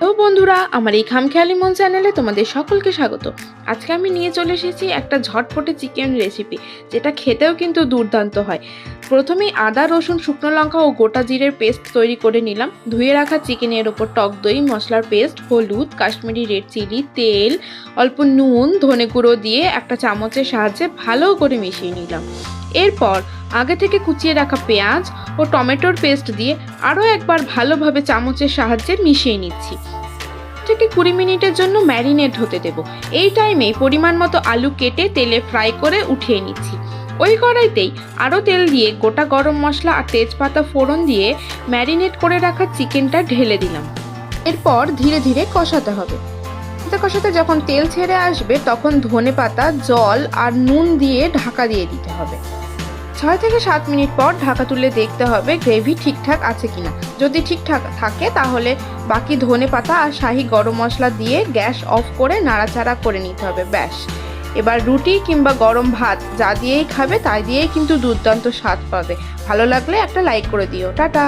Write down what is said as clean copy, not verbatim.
তো বন্ধুরা, আমার এই খামখেয়ালি মন চ্যানেলে তোমাদের সকলকে স্বাগত। আজকে আমি নিয়ে চলে এসেছি একটা ঝটপটে চিকেন রেসিপি, যেটা খেতেও কিন্তু দুর্দান্ত হয়। প্রথমেই আদা, রসুন, শুকনো লঙ্কা ও গোটা জিরের পেস্ট তৈরি করে নিলাম। ধুয়ে রাখা চিকেনের ওপর টক দই, মশলার পেস্ট, হলুদ, কাশ্মীরি রেড চিলি, তেল, অল্প নুন, ধনে গুঁড়ো দিয়ে একটা চামচের সাহায্যে ভালো করে মিশিয়ে নিলাম। এরপর আগে থেকে কুচিয়ে রাখা পেঁয়াজ ও টমেটোর পেস্ট দিয়ে আরও একবার ভালোভাবে চামচের সাহায্যে মিশিয়ে নিচ্ছি। থেকে 20 মিনিটের জন্য ম্যারিনেট হতে দেব। এই টাইমে পরিমাণ মতো আলু কেটে তেলে ফ্রাই করে উঠিয়ে নিচ্ছি। ওই কড়াইতেই আরও তেল দিয়ে গোটা গরম মশলা আর তেজপাতা ফোড়ন দিয়ে ম্যারিনেট করে রাখা চিকেনটা ঢেলে দিলাম। এরপর ধীরে ধীরে কষাতে হবে। কষাতে যখন তেল ছেড়ে আসবে তখন ধনেপাতা, জল আর নুন দিয়ে ঢাকা দিয়ে দিতে হবে। 6 থেকে 7 মিনিট পর ঢাকা তুলে দেখতে হবে গ্রেভি ঠিকঠাক আছে কিনা। যদি ঠিকঠাক থাকে তাহলে বাকি ধনেপাতা আর শাহি গরম মশলা দিয়ে গ্যাস অফ করে নাড়াচাড়া করে নিতে হবে। ব্যাস, এবার রুটি কিংবা গরম ভাত যা দিয়েই খাবে তাই দিয়েই কিন্তু দুর্দান্ত স্বাদ পাবে। ভালো লাগলে একটা লাইক করে দিও। টাটা।